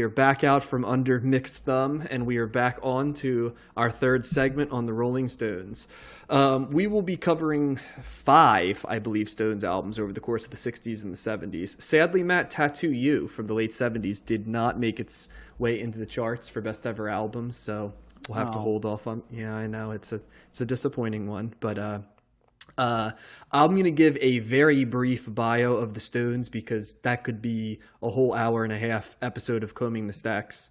are back out from under Mick's thumb, and we are back on to our third segment on the Rolling Stones. We will be covering 5, I believe, Stones albums over the course of the 60s and the 70s. Sadly, Matt, Tattoo You from the late 70s did not make its way into the charts for Best Ever Albums, so we'll have to hold off on... Yeah, I know, it's a disappointing one, but... I'm going to give a very brief bio of the Stones because that could be a whole hour and a half episode of Combing the Stacks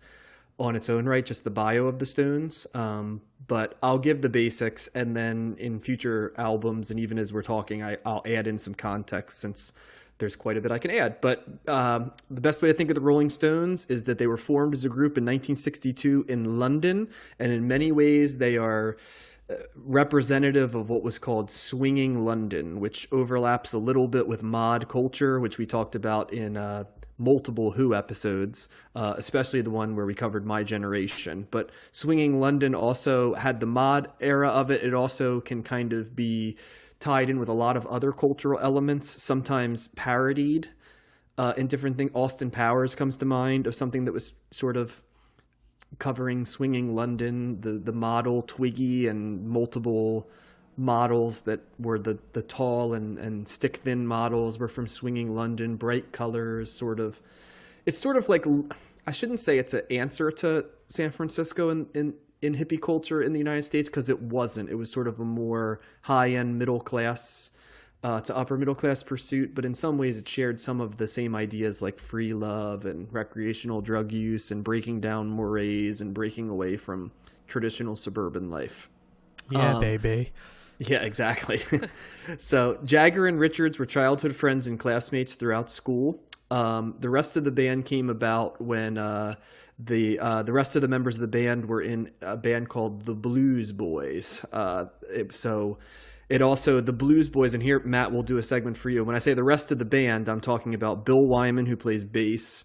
on its own right, just the bio of the Stones. But I'll give the basics, and then in future albums, and even as we're talking, I'll add in some context since there's quite a bit I can add. But the best way to think of the Rolling Stones is that they were formed as a group in 1962 in London, and in many ways they are... representative of what was called swinging London, which overlaps a little bit with mod culture, which we talked about in multiple Who episodes, especially the one where we covered My Generation. But swinging London also had the mod era of it. It also can kind of be tied in with a lot of other cultural elements, sometimes parodied in different things. Austin Powers comes to mind of something that was sort of covering swinging London, the model Twiggy and multiple models that were the tall and stick thin models were from swinging London. Bright colors, sort of. It's sort of like, I shouldn't say it's an answer to San Francisco in hippie culture in the United States, because it wasn't. It was sort of a more high end middle class to upper middle class pursuit, but in some ways it shared some of the same ideas like free love and recreational drug use and breaking down mores and breaking away from traditional suburban life. Yeah, baby. Yeah, exactly. So Jagger and Richards were childhood friends and classmates throughout school. The rest of the band came about when the rest of the members of the band were in a band called the Blues Boys. It also, the Blues Boys, and here, Matt, will do a segment for you. When I say the rest of the band, I'm talking about Bill Wyman, who plays bass,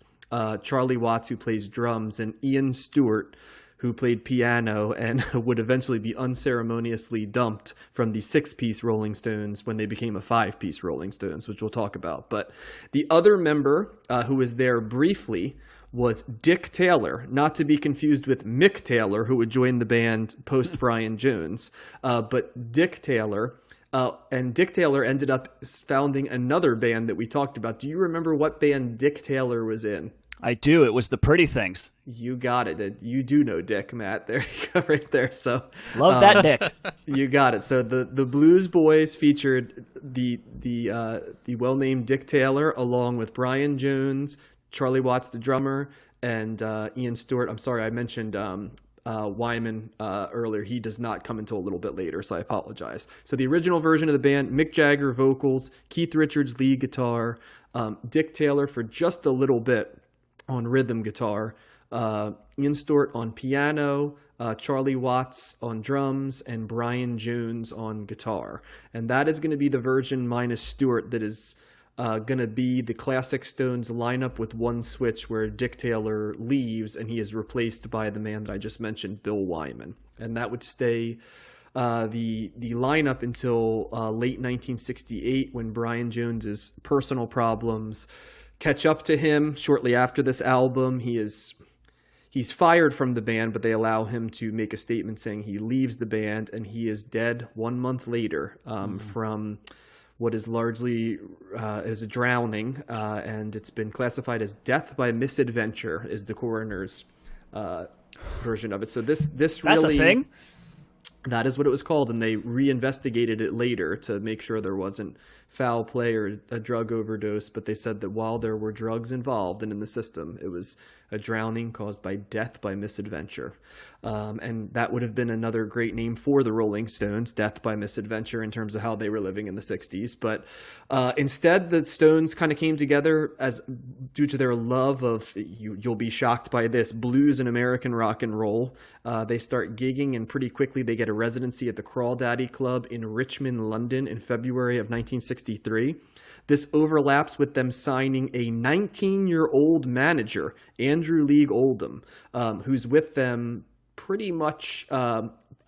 Charlie Watts, who plays drums, and Ian Stewart, who played piano and would eventually be unceremoniously dumped from the 6-piece Rolling Stones when they became a 5-piece Rolling Stones, which we'll talk about. But the other member who was there briefly was Dick Taylor, not to be confused with Mick Taylor, who would join the band post Brian Jones, but Dick Taylor. And Dick Taylor ended up founding another band that we talked about. Do you remember what band Dick Taylor was in? I do. It was the Pretty Things. You got it. You do know Dick, Matt. There you go, right there. So love that Dick. You got it. So the Blues Boys featured the well-named Dick Taylor along with Brian Jones, Charlie Watts, the drummer, and Ian Stewart. I'm sorry, I mentioned Wyman earlier. He does not come until a little bit later, so I apologize. So the original version of the band, Mick Jagger vocals, Keith Richards lead guitar, Dick Taylor for just a little bit on rhythm guitar, Ian Stewart on piano, Charlie Watts on drums, and Brian Jones on guitar. And that is going to be the version minus Stewart that is going to be the classic Stones lineup with one switch where Dick Taylor leaves and he is replaced by the man that I just mentioned, Bill Wyman. And that would stay the lineup until late 1968 when Brian Jones's personal problems catch up to him. Shortly after this album, he's fired from the band, but they allow him to make a statement saying he leaves the band, and he is dead 1 month later from what is largely is a drowning, and it's been classified as death by misadventure is the coroner's version of it. So this That's really... a thing? That is what it was called, and they reinvestigated it later to make sure there wasn't foul play or a drug overdose, but they said that while there were drugs involved and in the system, it was a drowning caused by death by misadventure. And that would have been another great name for the Rolling Stones, Death by Misadventure, in terms of how they were living in the 60s. But instead, the Stones kind of came together as due to their love of, you'll be shocked by this, blues and American rock and roll. They start gigging, and pretty quickly they get a residency at the Crawdaddy Club in Richmond, London in February of 1963. This overlaps with them signing a 19-year-old manager, Andrew League Oldham, who's with them pretty much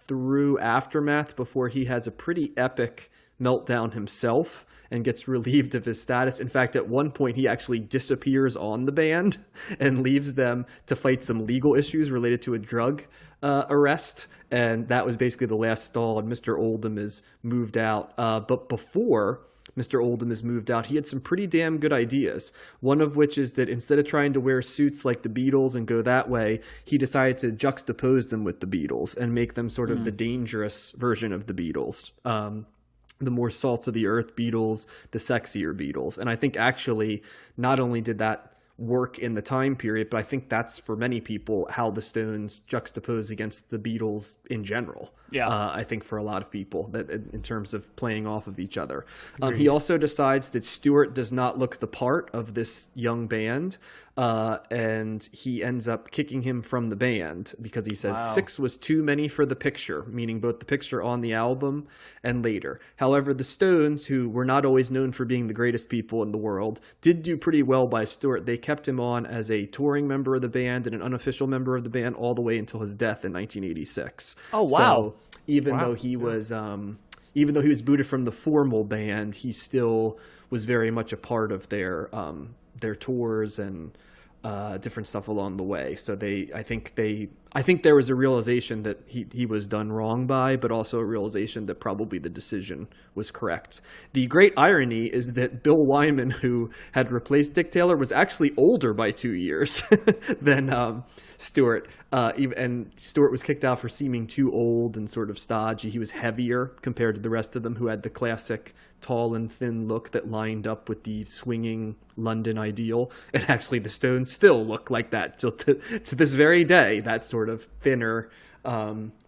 through Aftermath before he has a pretty epic meltdown himself and gets relieved of his status. In fact, at one point, he actually disappears on the band and leaves them to fight some legal issues related to a drug arrest. And that was basically the last stall, and Mr. Oldham is moved out. But before Mr. Oldham is moved out, he had some pretty damn good ideas. One of which is that instead of trying to wear suits like the Beatles and go that way, he decided to juxtapose them with the Beatles and make them sort of the dangerous version of the Beatles. The more salt of the earth Beatles, the sexier Beatles. And I think actually not only did that work in the time period, but I think that's for many people how the Stones juxtapose against the Beatles in general. Yeah. I think for a lot of people that in terms of playing off of each other. He also decides that Stewart does not look the part of this young band, and he ends up kicking him from the band because he says 6 was too many for the picture, meaning both the picture on the album and later. However, the Stones, who were not always known for being the greatest people in the world, did do pretty well by Stewart. They kept him on as a touring member of the band and an unofficial member of the band all the way until his death in 1986. Oh, wow. So even though he was booted from the formal band, he still was very much a part of their tours and different stuff along the way. So I think there was a realization that he was done wrong by, but also a realization that probably the decision was correct. The great irony is that Bill Wyman, who had replaced Dick Taylor, was actually older by 2 years than Stewart. And Stewart was kicked out for seeming too old and sort of stodgy. He was heavier compared to the rest of them, who had the classic tall and thin look that lined up with the swinging London ideal. And actually the Stones still look like that till to this very day, that sort of thinner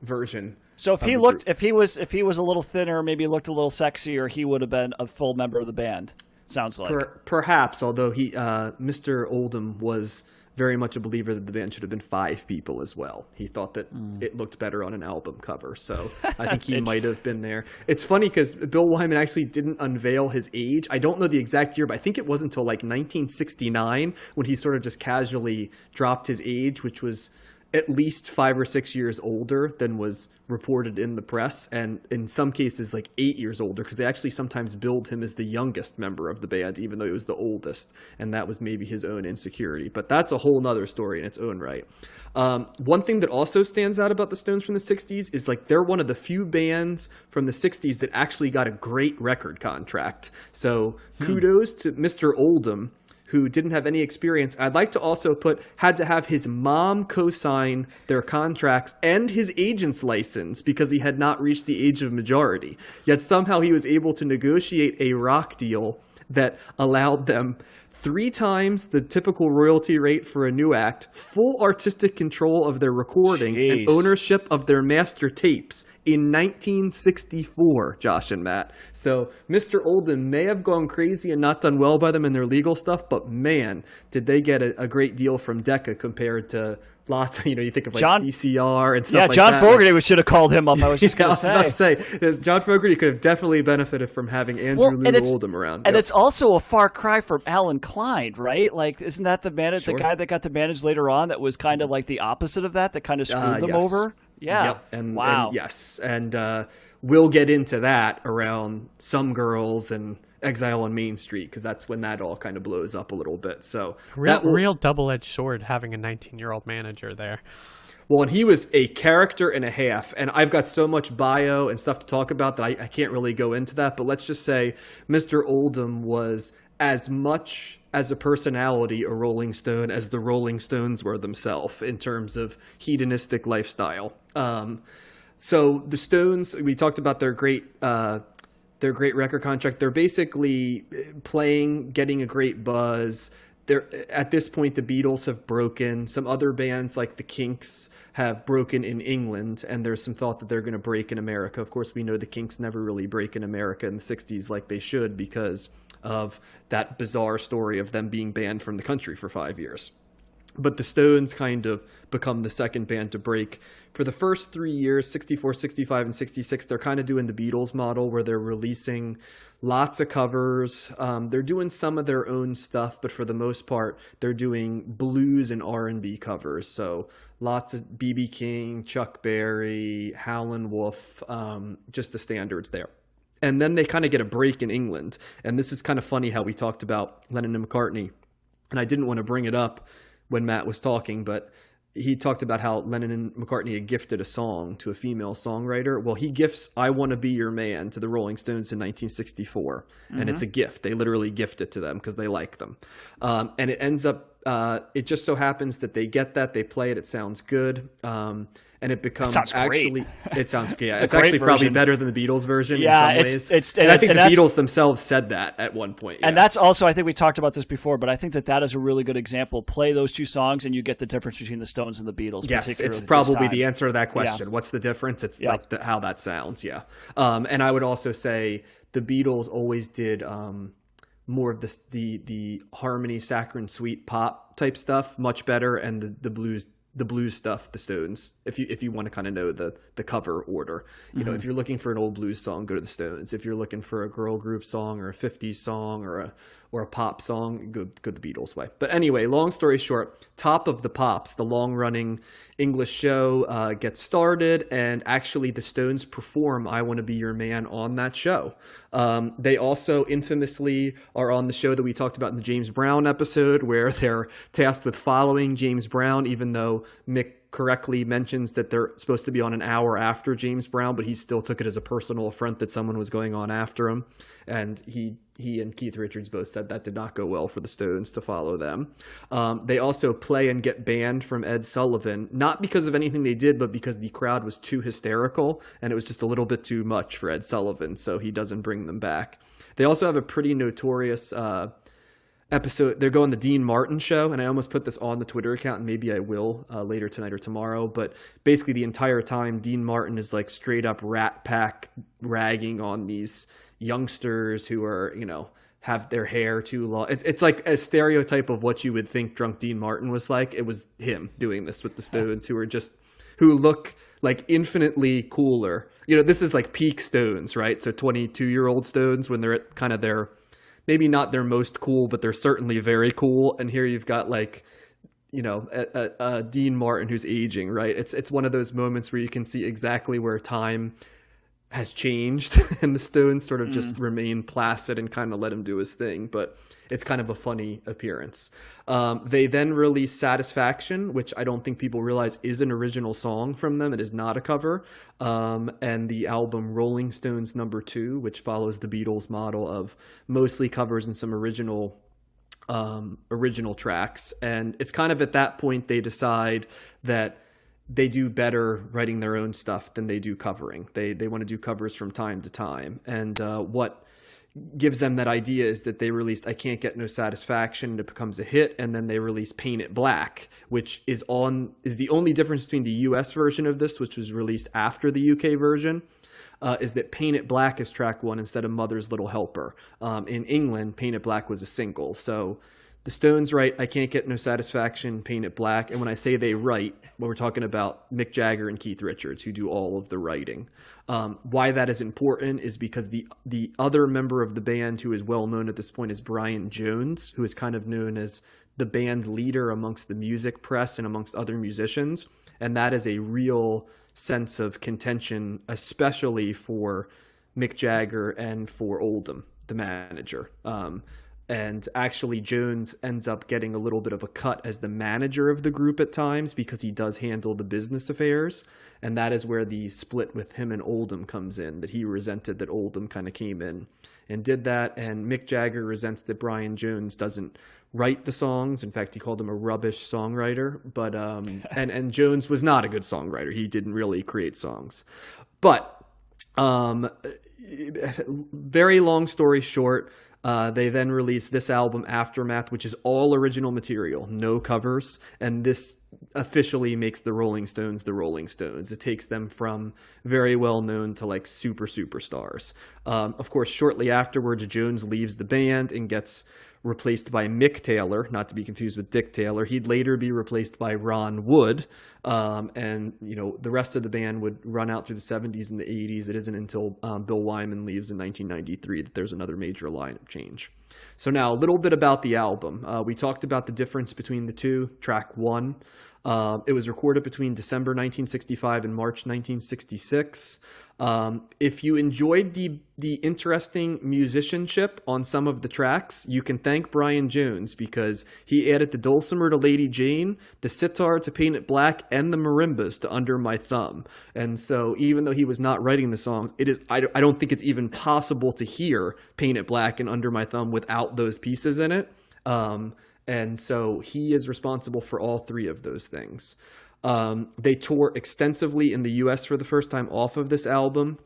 version. So if he was a little thinner, maybe looked a little sexier, he would have been a full member of the band. Sounds like. Perhaps, although Mr. Oldham was very much a believer that the band should have been 5 people as well. He thought that it looked better on an album cover. So I think he might have been there. It's funny because Bill Wyman actually didn't unveil his age. I don't know the exact year, but I think it wasn't until like 1969 when he sort of just casually dropped his age, which was at least 5 or 6 years older than was reported in the press, and in some cases like 8 years older, because they actually sometimes billed him as the youngest member of the band, even though he was the oldest, and that was maybe his own insecurity. But that's a whole nother story in its own right. One thing that also stands out about the Stones from the 60s is like they're one of the few bands from the 60s that actually got a great record contract. So kudos to Mr. Oldham, who didn't have any experience. I'd like to also had to have his mom co-sign their contracts and his agent's license because he had not reached the age of majority. Yet somehow he was able to negotiate a rock deal that allowed them 3 times the typical royalty rate for a new act, full artistic control of their recordings, and ownership of their master tapes in 1964, Josh and Matt. So Mr. Oldham may have gone crazy and not done well by them in their legal stuff, but man, did they get a great deal from Decca compared to lots of, you think of like CCR and stuff like that. Yeah, John Fogerty should have called him up. I was just going to say. I was about to say, John Fogerty could have definitely benefited from having Andrew Lou Oldham around. And it's also a far cry from Alan Klein, right? Like, isn't that the guy that got to manage later on that was kind of like the opposite of that kind of screwed them over? Yeah. Yep. And wow. Yes. And we'll get into that around Some Girls and Exile on Main Street, because that's when that all kind of blows up a little bit. So real double-edged sword having a 19-year-old manager there. Well, and he was a character and a half, and I've got so much bio and stuff to talk about that I can't really go into that, but let's just say Mr. Oldham was as much as a personality a Rolling Stone as the Rolling Stones were themselves in terms of hedonistic lifestyle. So the Stones, we talked about their great record contract. They're basically playing, getting a great buzz. At this point, the Beatles have broken. Some other bands like the Kinks have broken in England, and there's some thought that they're going to break in America. Of course, we know the Kinks never really break in America in the 60s like they should because of that bizarre story of them being banned from the country for 5 years. But the Stones kind of become the second band to break. For the first 3 years, 64, 65, and 66, they're kind of doing the Beatles model where they're releasing lots of covers. They're doing some of their own stuff, but for the most part, they're doing blues and R&B covers. So lots of B.B. King, Chuck Berry, Howlin' Wolf, just the standards there. And then they kind of get a break in England. And this is kind of funny how we talked about Lennon and McCartney. And I didn't want to bring it up when Matt was talking, but he talked about how Lennon and McCartney had gifted a song to a female songwriter. Well, he gifts I Want to Be Your Man to the Rolling Stones in 1964. And it's a gift. They literally gift it to them because they like them. And it ends up, it just so happens that they get that, they play it, it sounds good. And it becomes actually, it sounds, yeah, it's actually probably better than the Beatles version in some ways. And I think the Beatles themselves said that at one point. Yeah. And that's also, I think we talked about this before, but I think that is a really good example. Play those two songs and you get the difference between the Stones and the Beatles. Yes, it's probably the answer to that question. Yeah. What's the difference? It's like how that sounds, yeah. And I would also say the Beatles always did more of this, the harmony, saccharine, sweet pop type stuff much better, and the blues stuff, the Stones, if you want to kind of know the cover order. You know, if you're looking for an old blues song, go to the Stones. If you're looking for a girl group song or a 50s song or a pop song, go the Beatles way. But anyway, long story short, Top of the Pops, the long-running English show, gets started, and actually the Stones perform I Want to Be Your Man on that show. They also infamously are on the show that we talked about in the James Brown episode, where they're tasked with following James Brown, even though Mick correctly mentions that they're supposed to be on an hour after James Brown, but he still took it as a personal affront that someone was going on after him. And he and Keith Richards both said that did not go well for the Stones to follow them. They also play and get banned from Ed Sullivan, not because of anything they did, but because the crowd was too hysterical and it was just a little bit too much for Ed Sullivan, so he doesn't bring them back. They also have a pretty notorious episode. They're going the Dean Martin show, and I almost put this on the Twitter account, and maybe I will later tonight or tomorrow, but basically the entire time Dean Martin is like straight up Rat Pack ragging on these youngsters who are, you know, have their hair too long. It's like a stereotype of what you would think drunk Dean Martin was like. It was him doing this with the Stones, who look like infinitely cooler. You know, this is like peak Stones, right? So 22-year-old Stones when they're at kind of their, maybe not their most cool, but they're certainly very cool. And here you've got like, you know, a Dean Martin who's aging, right? It's one of those moments where you can see exactly where time has changed and the Stones sort of just remain placid and kind of let him do his thing. But it's kind of a funny appearance. They then release Satisfaction, which I don't think people realize is an original song from them. It is not a cover. And the album Rolling Stones No. 2, which follows the Beatles model of mostly covers and some original tracks. And it's kind of at that point they decide that they do better writing their own stuff than they do covering. They want to do covers from time to time. And what gives them that idea is that they released I Can't Get No Satisfaction, and it becomes a hit, and then they released Paint It Black, which is the only difference between the US version of this, which was released after the UK version, is that Paint It Black is track 1 instead of Mother's Little Helper. In England, Paint It Black was a single. So the Stones write I Can't Get No Satisfaction, Paint It Black, and when I say they write, when we're talking about Mick Jagger and Keith Richards, who do all of the writing. Why that is important is because the other member of the band who is well known at this point is Brian Jones, who is kind of known as the band leader amongst the music press and amongst other musicians, and that is a real sense of contention, especially for Mick Jagger and for Oldham, the manager. And actually Jones ends up getting a little bit of a cut as the manager of the group at times because he does handle the business affairs. And that is where the split with him and Oldham comes in, that he resented that Oldham kind of came in and did that. And Mick Jagger resents that Brian Jones doesn't write the songs. In fact, he called him a rubbish songwriter. But and Jones was not a good songwriter. He didn't really create songs. But very long story short, they then released this album, Aftermath, which is all original material, no covers. And this officially makes the Rolling Stones the Rolling Stones. It takes them from very well known to like superstars. Of course, shortly afterwards, Jones leaves the band and gets replaced by Mick Taylor, not to be confused with Dick Taylor. He'd later be replaced by Ron Wood. And, you know, the rest of the band would run out through the 70s and the 80s. It isn't until Bill Wyman leaves in 1993 that there's another major lineup change. So now a little bit about the album. We talked about the difference between the two. Track 1 It was recorded between December 1965 and March 1966. If you enjoyed the interesting musicianship on some of the tracks, you can thank Brian Jones, because he added the dulcimer to Lady Jane, the sitar to Paint It Black, and the marimbas to Under My Thumb. And so even though he was not writing the songs, I don't think it's even possible to hear Paint It Black and Under My Thumb without those pieces in it. And so he is responsible for all three of those things. They tour extensively in the US for the first time off of this album,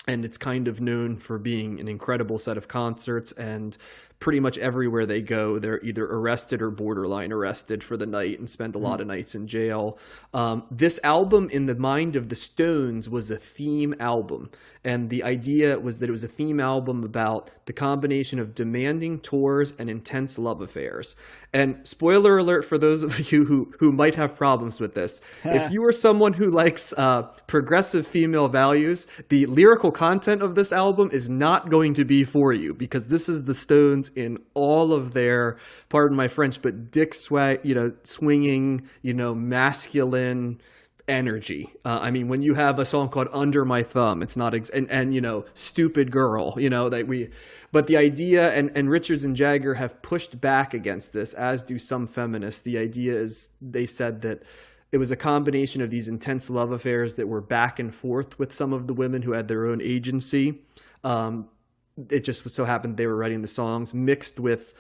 and it's kind of known for being an incredible set of concerts, and pretty much everywhere they go, they're either arrested or borderline arrested for the night and spend a lot of nights in jail. This album, in the mind of the Stones, was a theme album. And the idea was that it was a theme album about the combination of demanding tours and intense love affairs. And spoiler alert for those of you who might have problems with this. If you are someone who likes progressive female values, the lyrical content of this album is not going to be for you, because this is the Stones in all of their, pardon my French, but swinging, masculine energy. I mean, when you have a song called Under My Thumb, it's not, and Stupid Girl, but the idea, and Richards and Jagger have pushed back against this, as do some feminists. The idea is, they said that it was a combination of these intense love affairs that were back and forth with some of the women who had their own agency. It just so happened they were writing the songs, mixed with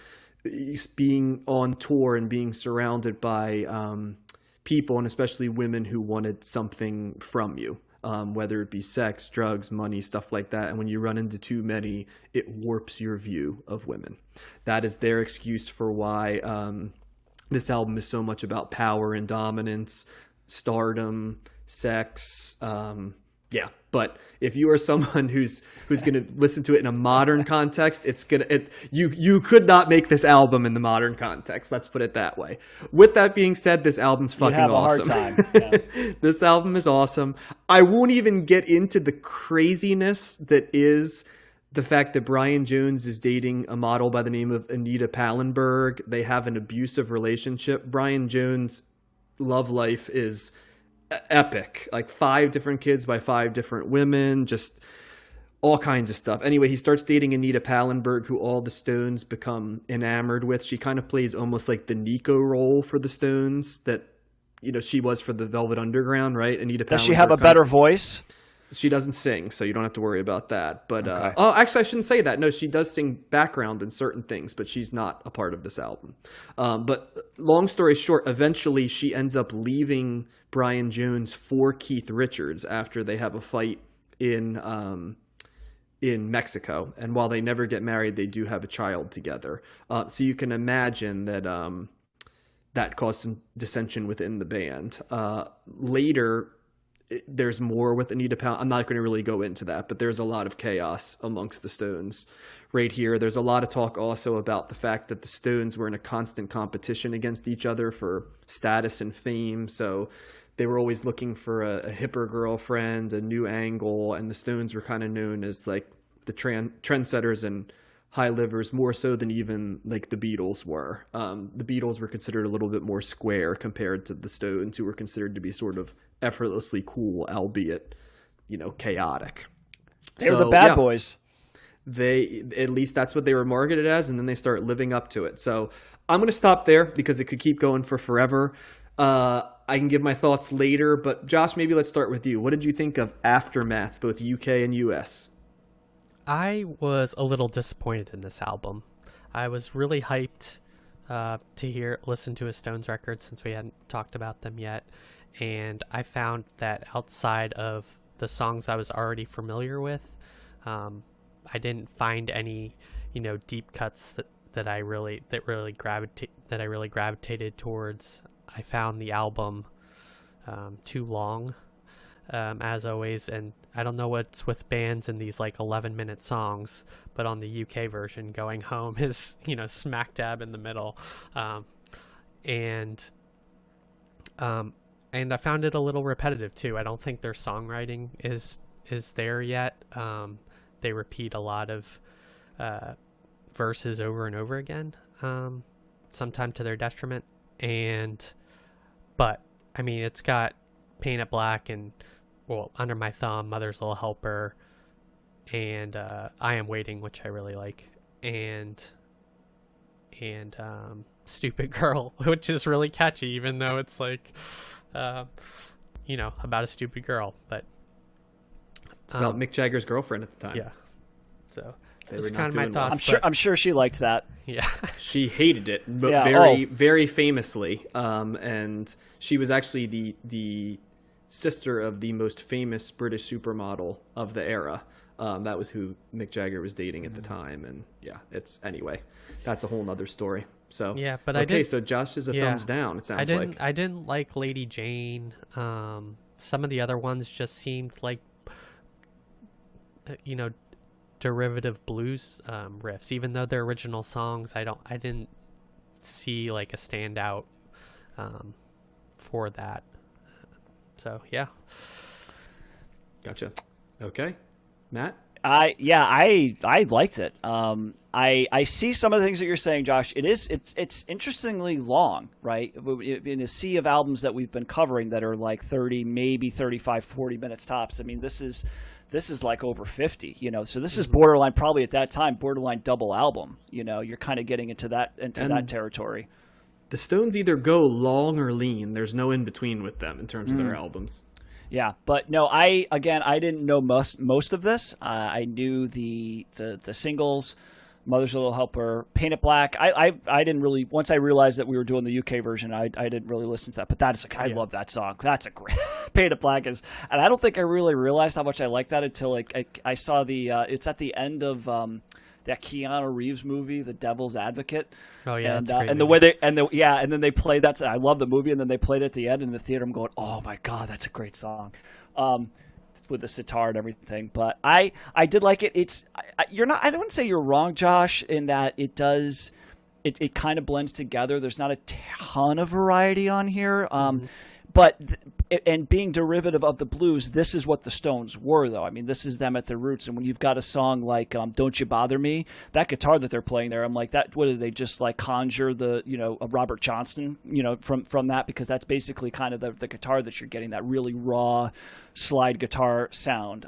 being on tour and being surrounded by people, and especially women, who wanted something from you, whether it be sex, drugs, money, stuff like that. And when you run into too many, it warps your view of women. That is their excuse for why this album is so much about power and dominance, stardom, sex. But if you are someone who's going to listen to it in a modern context, you could not make this album in the modern context. Let's put it that way. With that being said, this album's fucking awesome. You have a hard time. Yeah. This album is awesome. I won't even get into the craziness that is the fact that Brian Jones is dating a model by the name of Anita Pallenberg. They have an abusive relationship. Brian Jones' love life is epic, like 5 different kids by 5 different women, just all kinds of stuff. Anyway, he starts dating Anita Pallenberg, who all the Stones become enamored with. She kind of plays almost like the Nico role for the Stones that, she was for the Velvet Underground, right? Anita Pallenberg. Does she have a better voice? She doesn't sing, so you don't have to worry about that. But okay. Actually, I shouldn't say that. No, she does sing background in certain things, but she's not a part of this album. But long story short, eventually she ends up leaving Brian Jones for Keith Richards after they have a fight in Mexico. And while they never get married, they do have a child together. So you can imagine that that caused some dissension within the band. Later, there's more with Anita Pallenberg. I'm not going to really go into that, but there's a lot of chaos amongst the Stones right here. There's a lot of talk also about the fact that the Stones were in a constant competition against each other for status and fame. So they were always looking for a hipper girlfriend, a new angle, and the Stones were kind of known as like the trendsetters and high livers, more so than even like the Beatles were. The Beatles were considered a little bit more square compared to the Stones, who were considered to be sort of effortlessly cool, albeit, chaotic. They were the bad boys. At least that's what they were marketed as, and then they start living up to it. So I'm going to stop there because it could keep going for forever. I can give my thoughts later, but Josh, maybe let's start with you. What did you think of Aftermath, both UK and US? I was a little disappointed in this album. I was really hyped to listen to a Stones record, since we hadn't talked about them yet, and I found that outside of the songs I was already familiar with, I didn't find any, deep cuts that I really gravitated towards. I found the album too long, as always, and I don't know what's with bands in these like 11-minute songs, but on the UK version, Going Home is smack dab in the middle, and I found it a little repetitive too. I don't think their songwriting is there yet. They repeat a lot of verses over and over again, sometimes to their detriment. But I mean, it's got Paint It Black and, well, Under My Thumb, Mother's Little Helper, and I Am Waiting, which I really like, and Stupid Girl, which is really catchy, even though it's like, about a stupid girl. But it's about Mick Jagger's girlfriend at the time. Yeah. So They it's were kind of my not doing well. thoughts. I'm sure she liked that. Yeah. She hated it, but Yeah, very famously. And she was actually the sister of the most famous British supermodel of the era. That was who Mick Jagger was dating at the time. And yeah, anyway, that's a whole nother story. So yeah, but so Josh is a thumbs down. It sounds like I didn't like Lady Jane. Some of the other ones just seemed like, derivative blues riffs, even though they're original songs. I didn't see like a standout for that. So yeah. Gotcha. Okay, Matt. I liked it. I see some of the things that you're saying, Josh. It's interestingly long, right? In a sea of albums that we've been covering that are like 30, maybe 35, 40 minutes tops. I mean, this is like over 50, so this is borderline, probably at that time, borderline double album. You're kind of getting into that territory. The Stones either go long or lean. There's no in between with them in terms of their albums. Yeah, but no, I didn't know most of this. I knew the singles, Mother's Little Helper, Paint It Black. I didn't really, once I realized that we were doing the UK version, I didn't really listen to that. But I love that song. That's a great Paint It Black is, and I don't think I really realized how much I liked that until I saw it's at the end of that Keanu Reeves movie, The Devil's Advocate. Oh yeah, and that's a great and movie. and then they played that. I love the movie, and then they played it at the end in the theater. I'm going, oh my god, that's a great song, with the sitar and everything. But I did like it. I wouldn't say you're wrong, Josh, in that it does. It kind of blends together. There's not a ton of variety on here. But and being derivative of the blues, this is what the Stones were, though. I mean, this is them at their roots. And when you've got a song like "Don't You Bother Me," that guitar that they're playing there, I'm like, that. What did they just like conjure the of Robert Johnston from that? Because that's basically kind of the guitar that you're getting, that really raw slide guitar sound.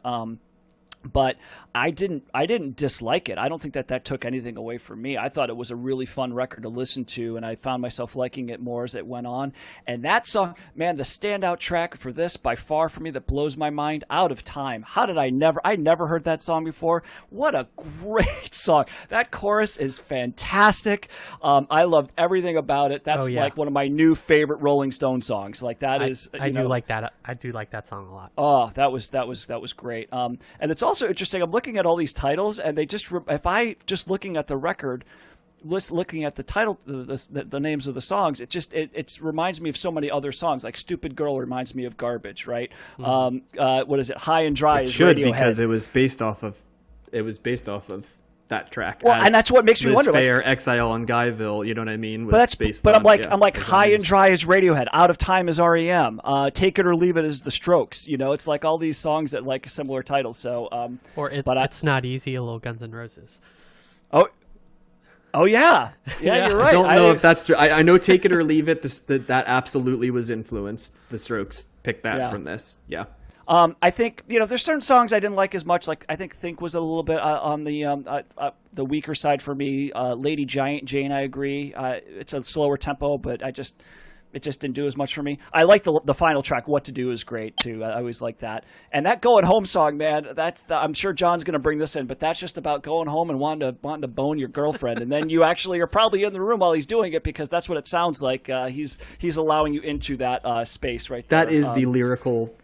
But I didn't dislike it. I don't think that took anything away from me. I thought it was a really fun record to listen to, and I found myself liking it more as it went on. And that song, man, the standout track for this by far for me that blows my mind, Out of Time. How did I never heard that song before. What a great song. That chorus is fantastic. I loved everything about it. That's like one of my new favorite Rolling Stone songs. Like that I do like that. I do like that song a lot. Oh, that was great. And it's also interesting. I'm looking at all these titles, and they if I just looking at the record, looking at the title, the names of the songs, it reminds me of so many other songs. Like "Stupid Girl" reminds me of Garbage, right? What is it? "High and Dry" is should Radiohead. Because it was based off of that track. Well, and that's what makes me wonder. Fair, Exile on Guyville, you know what I mean? I'm like, High and Dry is Radiohead, Out of Time is REM, Take It or Leave It is The Strokes. It's like all these songs that like similar titles. So, It's Not Easy, a little Guns N' Roses. Oh yeah, you're right. I don't know if that's true. I know Take It or Leave It. That absolutely was influenced. The Strokes picked that from this. Yeah. I think there's certain songs I didn't like as much. Like I think was a little bit on the weaker side for me. Lady Jane, I agree. It's a slower tempo, but it just didn't do as much for me. I like the final track. What to Do is great too. I always like that. And that Going Home song, man. I'm sure John's going to bring this in, but that's just about going home and wanting to bone your girlfriend, and then you actually are probably in the room while he's doing it, because that's what it sounds like. He's allowing you into that space right there. That is the lyrical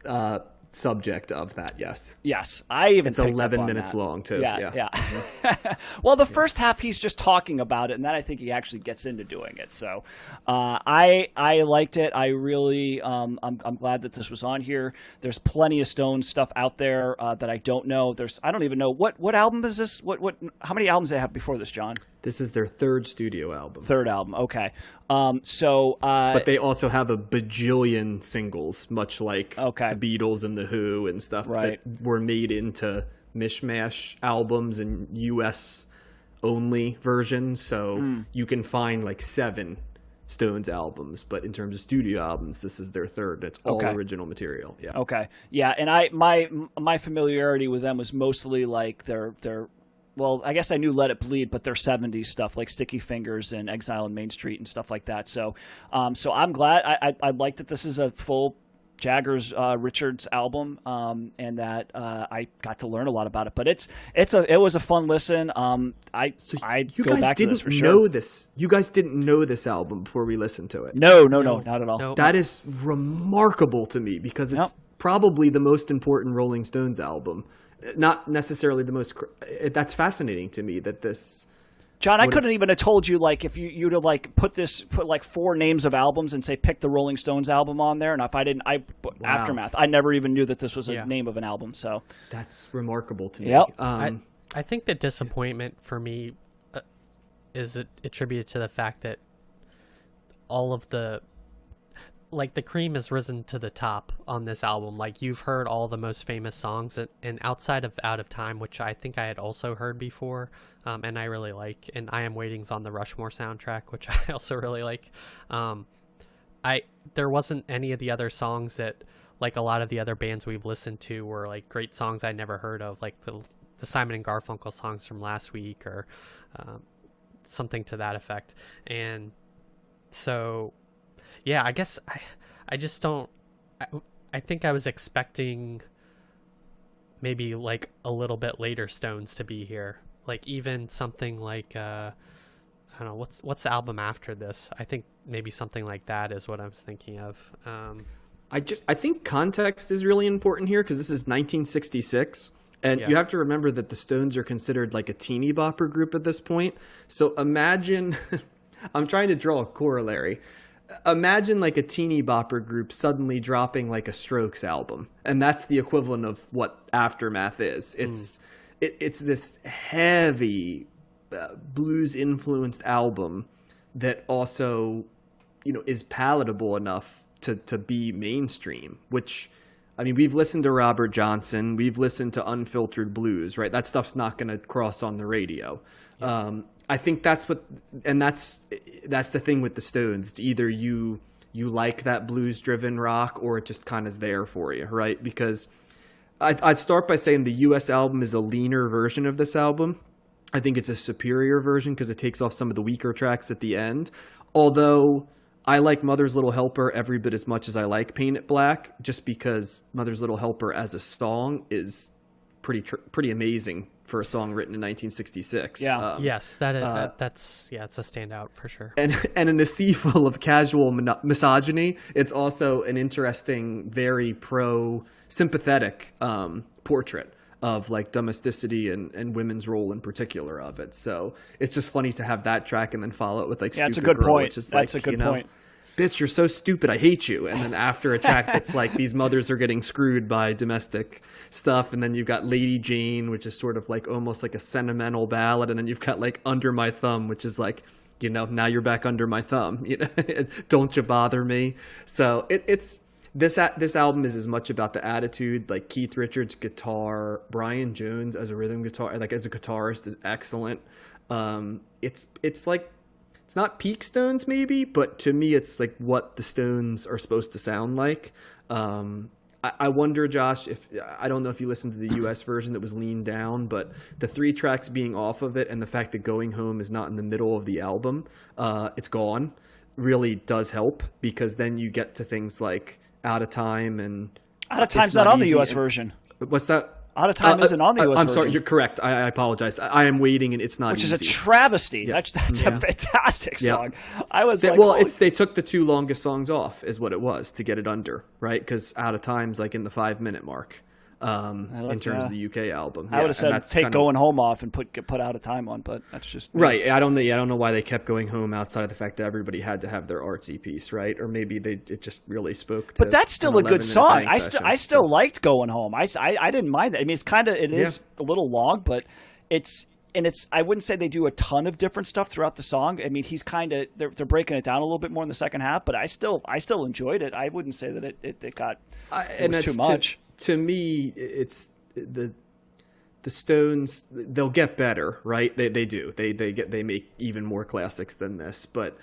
subject of that. Yes, I even it's 11 minutes long too. Yeah. Well, the first half he's just talking about it, and then I think he actually gets into doing it. So I liked it. I really I'm glad that this was on here. There's plenty of Stones stuff out there that I don't know. I don't even know what album is this. How many albums do they have before this, John? This is their third studio album. Third album, okay. But they also have a bajillion singles, much like the Beatles and the Who and stuff that were made into mishmash albums and US only versions. So you can find like 7 Stones albums, but in terms of studio albums, this is their third. It's all Okay. original material. Yeah. Okay, yeah, and my familiarity with them was mostly like their well, I guess I knew Let It Bleed, but their '70s stuff like Sticky Fingers and Exile on Main Street and stuff like that. So, so I'm glad. I like that this is a full Jaggers Richards album, and that I got to learn a lot about it. But it was a fun listen. I You go guys back to didn't this for know sure. this. You guys didn't know this album before we listened to it. No, not at all. Nope. That is remarkable to me because it's probably the most important Rolling Stones album. Not necessarily the most. That's fascinating to me that this. John, I couldn't even have told you like if you'd have like put like 4 names of albums and say pick the Rolling Stones album on there, and if I didn't, Aftermath. I never even knew that this was a name of an album. So that's remarkable to me. Yep. I think the disappointment for me is attributed to the fact that all of the cream has risen to the top on this album. Like, you've heard all the most famous songs, and outside of Out of Time, which I think I had also heard before, and I really like, and I Am Waiting's on the Rushmore soundtrack, which I also really like. There wasn't any of the other songs that, like a lot of the other bands we've listened to, were like great songs I'd never heard of, like the Simon and Garfunkel songs from last week, or something to that effect. And so, yeah, I guess I just don't. I think I was expecting maybe like a little bit later Stones to be here, like even something like I don't know what's the album after this. I think maybe something like that is what I was thinking of. I think context is really important here because this is 1966. And you have to remember that the Stones are considered like a teeny bopper group at this point. So imagine, I'm trying to draw a corollary. Imagine like a teeny bopper group suddenly dropping like a Strokes album. And that's the equivalent of what Aftermath is. It's this heavy blues influenced album that also, is palatable enough to be mainstream, which, I mean, we've listened to Robert Johnson, we've listened to Unfiltered Blues, right? That stuff's not going to cross on the radio. Yeah. I think that's the thing with the Stones. It's either you like that blues driven rock, or it just kind of there for you, right? Because I'd start by saying the US album is a leaner version of this album. I think it's a superior version because it takes off some of the weaker tracks at the end. Although I like Mother's Little Helper every bit as much as I like Paint It Black, just because Mother's Little Helper as a song is pretty amazing for a song written in 1966. Yeah. Yes, that's it's a standout for sure. And in a sea full of casual misogyny, it's also an interesting, very sympathetic portrait of like domesticity and women's role in particular of it. So it's just funny to have that track and then follow it with like That's a Stupid good Girl, point. which is That's like, a good point. Bitch, you're so stupid, I hate you. And then after a track that's like these mothers are getting screwed by domestic stuff, and then you've got Lady Jane, which is sort of like almost like a sentimental ballad, and then you've got like Under My Thumb, which is like, now you're back under my thumb, don't you bother me. So it's this album is as much about the attitude. Like Keith Richards' guitar, Brian Jones as a rhythm guitar, like as a guitarist, is excellent. It's like, it's not peak Stones maybe, but to me it's like what the Stones are supposed to sound like. I wonder, Josh, I don't know if you listened to the US version that was leaned down, but the 3 tracks being off of it and the fact that Going Home is not in the middle of the album, it's gone, really does help, because then you get to things like Out of Time, and Out of Time's not on the US version. What's that? Out of Time isn't on the US version. I'm sorry, you're correct. I apologize. I Am Waiting, and it's not Which easy. is a travesty. Yeah. That's a fantastic song. I was they took the 2 longest songs off, is what it was, to get it under, right? Because Out of Time's like in the 5-minute mark in terms of the UK album. I would have said take Going Home off and put Out of Time on, but that's just right. I don't know why they kept Going Home outside of the fact that everybody had to have their artsy piece, right? Or maybe it just really spoke to. But that's still a good song. I still liked Going Home. I didn't mind that. I mean, it is a little long, but it's I wouldn't say they do a ton of different stuff throughout the song. I mean, they're breaking it down a little bit more in the second half, but I still enjoyed it. I wouldn't say that it was too much. To me, it's the Stones. They'll get better, right? They do. They make even more classics than this. But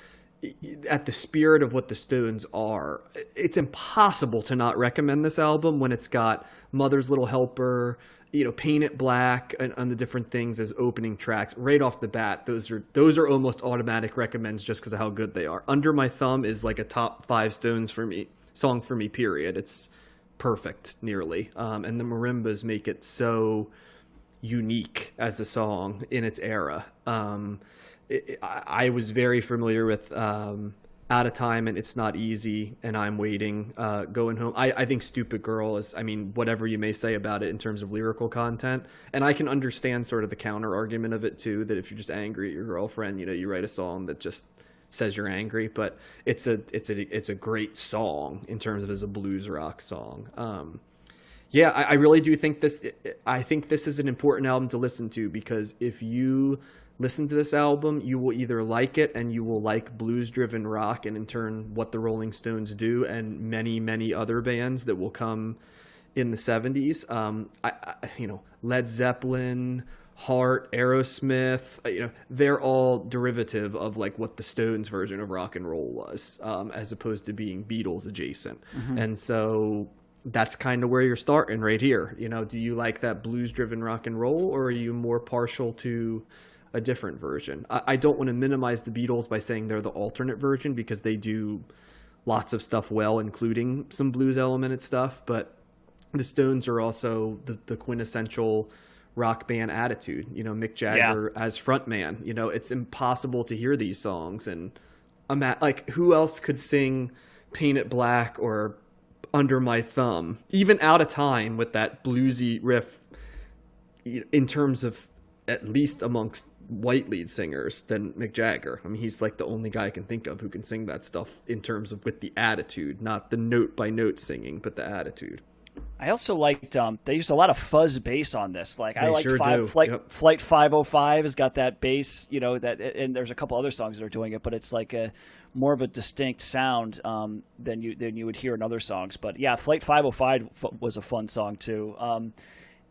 at the spirit of what the Stones are, it's impossible to not recommend this album when it's got Mother's Little Helper, Paint It Black, and the different things as opening tracks right off the bat. Those are almost automatic recommends just because of how good they are. Under My Thumb is like a top 5 Stones song for me. Period. It's perfect, nearly. And the marimbas make it so unique as a song in its era. I was very familiar with Out of Time and It's Not Easy and I'm Waiting, Going Home. I think Stupid Girl is, whatever you may say about it in terms of lyrical content. And I can understand sort of the counter argument of it too, that if you're just angry at your girlfriend, you write a song that just says you're angry. But it's a great song in terms of as a blues rock song. I really do think I think this is an important album to listen to, because if you listen to this album, you will either like it and you will like blues-driven rock, and in turn what the Rolling Stones do and many, many other bands that will come in the 70s. Led Zeppelin, Heart, Aerosmith, they're all derivative of like what the Stones version of rock and roll was, as opposed to being Beatles adjacent. Mm-hmm. And so that's kind of where you're starting right here. Do you like that blues-driven rock and roll, or are you more partial to a different version? I don't want to minimize the Beatles by saying they're the alternate version, because they do lots of stuff well, including some blues elemented stuff. But the Stones are also the quintessential rock band attitude. Mick Jagger as frontman. It's impossible to hear these songs, and who else could sing Paint It Black or Under My Thumb, even Out of Time with that bluesy riff, in terms of at least amongst white lead singers, than Mick Jagger. He's like the only guy I can think of who can sing that stuff in terms of with the attitude, not the note by note singing, but the attitude. I also liked they used a lot of fuzz bass on this. Like I like Flight 505 has got that bass, that, and there's a couple other songs that are doing it, but it's like more of a distinct sound than you would hear in other songs. But yeah, Flight 505 was a fun song too.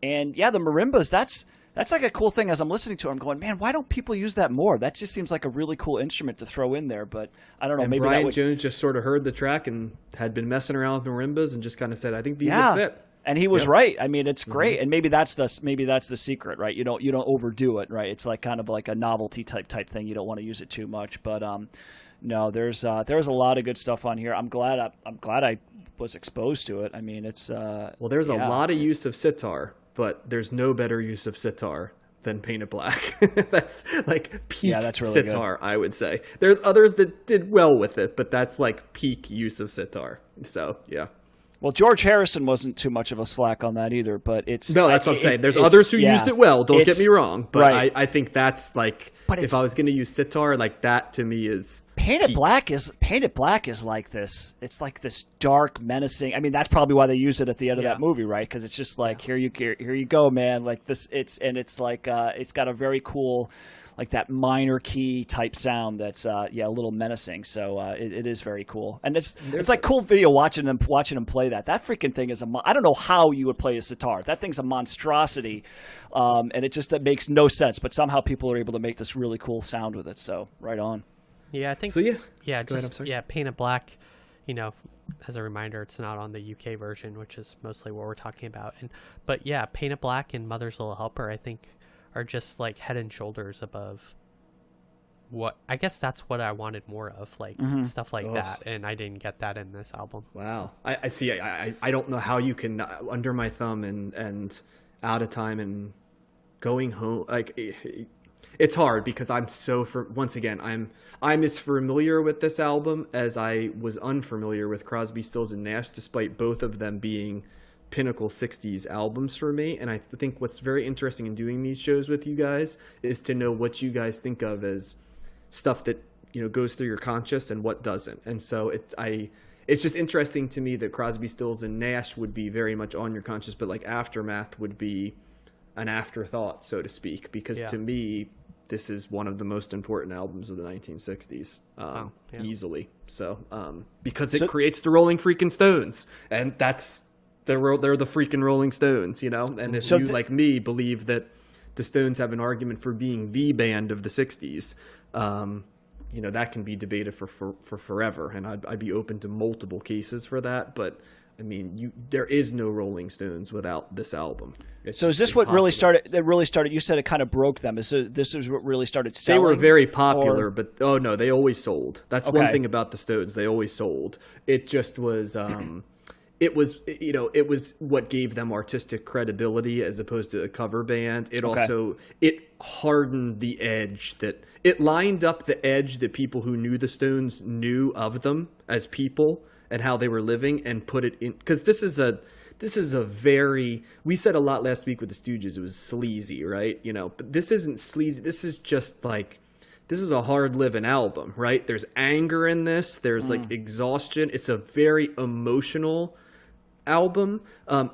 And yeah, the marimbas, that's like a cool thing. As I'm listening to it, I'm going, man, why don't people use that more? That just seems like a really cool instrument to throw in there. But I don't know. And maybe Brian Jones just sort of heard the track and had been messing around with marimbas and just kind of said, I think these would fit. And he was right. It's great. Mm-hmm. And maybe that's the secret, right? You don't overdo it, right? It's like kind of like a novelty type thing. You don't want to use it too much. But no, there's a lot of good stuff on here. I'm glad I was exposed to it. It's there's a lot of use of sitar, but there's no better use of sitar than Paint It Black. That's like peak that's really sitar, good. I would say. There's others that did well with it, but that's like peak use of sitar. So, yeah. Well, George Harrison wasn't too much of a slack on that either, but it's... No, that's what I'm saying. There's others who used it well, don't get me wrong, but right. I think that's like... But if I was going to use sitar, like that to me is... Paint It Black is like this. It's like this dark, menacing... that's probably why they used it at the end of that movie, right? Because it's just like, here you go, man. Like this, it's like it's got a very cool, like that minor key type sound that's a little menacing. So it is very cool, and it's like cool video watching them play that. That freaking thing is I don't know how you would play a sitar. That thing's a monstrosity, and it makes no sense. But somehow people are able to make this really cool sound with it. So right on. Yeah, I think so. Yeah, Go ahead, I'm sorry. Paint It Black. As a reminder, it's not on the UK version, which is mostly what we're talking about. But Paint It Black and Mother's Little Helper, I think, are just like head and shoulders above what I guess that's what I wanted more of, like stuff like that, and I didn't get that in this album. Wow. I see. I don't know how you can Under My Thumb and Out of Time and Going Home, like it's hard because I'm once again I'm as familiar with this album as I was unfamiliar with Crosby, Stills and Nash, despite both of them being pinnacle 60s albums for me. And I think what's very interesting in doing these shows with you guys is to know what you guys think of as stuff that goes through your conscious and what doesn't. And so it's just interesting to me that Crosby, Stills and Nash would be very much on your conscious, but like Aftermath would be an afterthought, so to speak, because to me this is one of the most important albums of the 1960s, easily. So because it creates the Rolling freaking Stones, and they're the freaking Rolling Stones, and if you like me believe that the Stones have an argument for being the band of the 60s, that can be debated for forever, and I'd be open to multiple cases for that. But I mean, there is no Rolling Stones without this album. So is this what really started? It really started. You said it kind of broke them. This is what really started selling. They were very popular, but no, they always sold. That's one thing about the Stones. They always sold. It just was. It was what gave them artistic credibility as opposed to a cover band. It also hardened the edge it lined up the edge that people who knew the Stones knew of them as people and how they were living, and put it in, because this is a very, we said a lot last week with the Stooges, it was sleazy, right? But this isn't sleazy. This is just like, this is a hard living album, right? There's anger in this. There's like exhaustion. It's a very emotional album.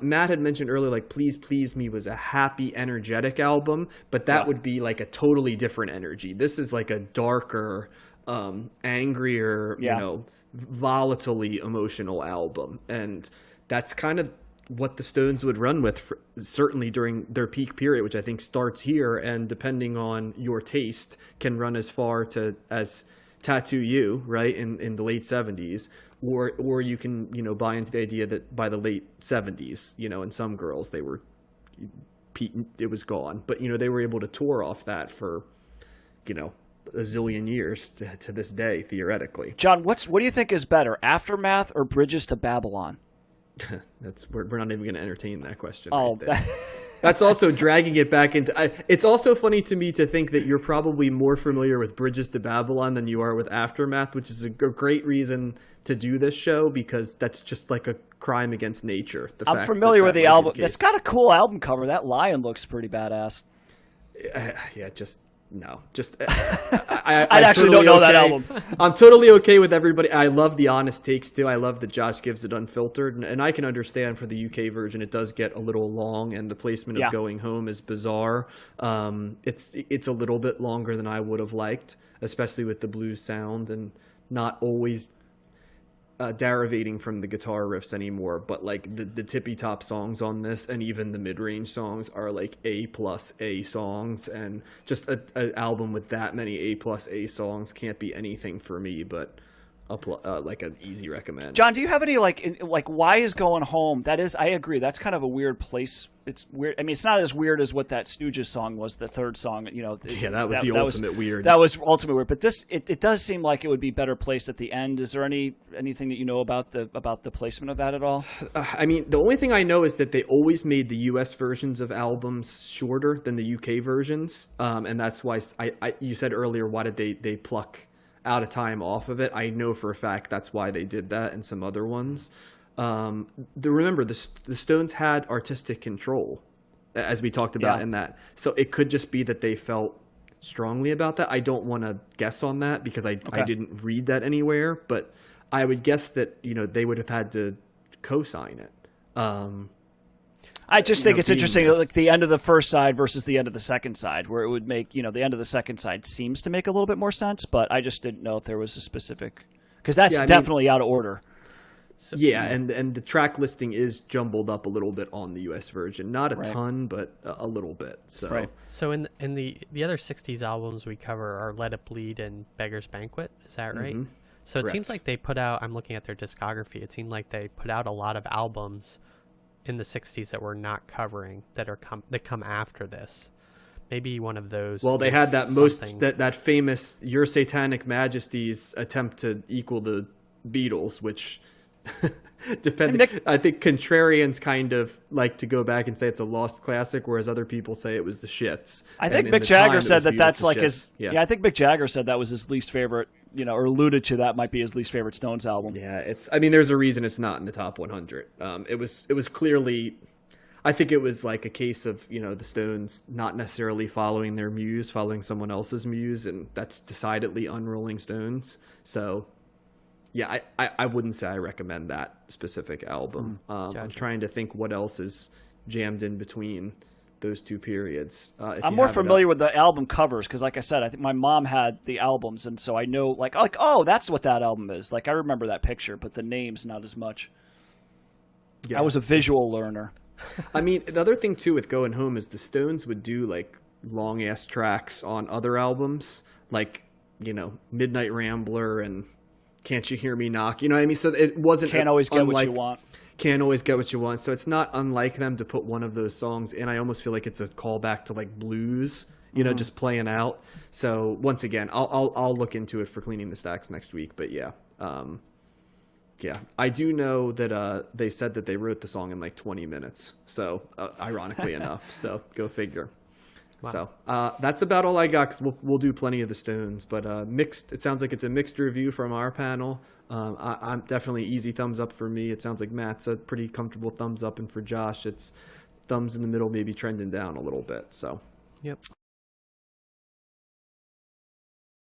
Matt had mentioned earlier, like Please Please Me was a happy, energetic album, but that would be like a totally different energy. This is like a darker, angrier, volatilely emotional album, and that's kind of what the Stones would run with certainly during their peak period, which I think starts here, and depending on your taste can run as far as Tattoo You, right, in the late 70s, or you can buy into the idea that by the late 70s, in some girls it was gone, but they were able to tour off that for a zillion years to this day, theoretically. John, what do you think is better, Aftermath or Bridges to Babylon? We're not even going to entertain that question. Oh, right, that's also dragging it back into. It's also funny to me to think that you're probably more familiar with Bridges to Babylon than you are with Aftermath, which is a great reason to do this show, because that's just like a crime against nature. I'm familiar with the album. That's got a cool album cover. That lion looks pretty badass. I actually don't know that album. I'm totally okay with everybody. I love the honest takes too. I love that Josh gives it unfiltered, and I can understand for the UK version it does get a little long, and the placement of Going Home is bizarre. It's a little bit longer than I would have liked, especially with the blues sound and not always derivating from the guitar riffs anymore, but like the tippy top songs on this and even the mid-range songs are like A+A songs, and just an album with that many A+A songs can't be anything for me but like an easy recommend. John, do you have any like why is Going Home? That is, I agree, that's kind of a weird place. It's weird. I mean, it's not as weird as what that Stooges song was, the third song. That was the ultimate weird. That was ultimate weird. But this, it does seem like it would be better placed at the end. Is there anything that you know about the placement of that at all? I mean, the only thing I know is that they always made the U.S. versions of albums shorter than the U.K. versions, and that's why you said earlier, why did they pluck Out of Time off of it? I know for a fact that's why they did that, and some other ones. Remember, the Stones had artistic control, as we talked about in that. So it could just be that they felt strongly about that. I don't want to guess on that because I didn't read that anywhere, but I would guess that they would have had to co-sign it. I just think it's interesting, like the end of the first side versus the end of the second side, where it would make, the end of the second side seems to make a little bit more sense, but I just didn't know if there was a specific, because that's definitely out of order. So, and the track listing is jumbled up a little bit on the U.S. version, not a ton, but a little bit. So, So in the other '60s albums we cover are Let It Bleed and Beggar's Banquet. Is that right? Mm-hmm. So it seems like they put out. I'm looking at their discography. It seemed like they put out a lot of albums in the '60s that we're not covering that come after this. Maybe one of those. Well, they had that that famous Your Satanic Majesty's attempt to equal the Beatles, which I think contrarians kind of like to go back and say it's a lost classic, whereas other people say it was the shits. I think Mick Jagger said that's like his. Yeah, I think Mick Jagger said that was his least favorite. Or alluded to that might be his least favorite Stones album. Yeah, I mean, there's a reason it's not in the top 100. It was clearly, I think it was like a case of the Stones not necessarily following their muse, following someone else's muse, and that's decidedly un-Rolling Stones. So, yeah, I wouldn't say I recommend that specific album. Gotcha. I'm trying to think what else is jammed in between those two periods. I'm more familiar with the album covers because, like I said, I think my mom had the albums, and so I know, like, oh, that's what that album is. Like, I remember that picture, but the names not as much. Yeah, I was a visual learner. I mean, the other thing too with Going Home is the Stones would do like long ass tracks on other albums, like Midnight Rambler and Can't You Hear Me Knock? You know what I mean? So it wasn't Can't always get what you want. Can't always get what you want. So it's not unlike them to put one of those songs in. I almost feel like it's a callback to like blues, just playing out. So once again, I'll look into it for Cleaning the Stacks next week. But yeah, I do know that they said that they wrote the song in like 20 minutes. So ironically enough, so go figure. Wow. So that's about all I got, because we'll do plenty of the Stones, but mixed. It sounds like it's a mixed review from our panel. I'm definitely easy thumbs up for me. It sounds like Matt's a pretty comfortable thumbs up, and for Josh, it's thumbs in the middle, maybe trending down a little bit. So yep.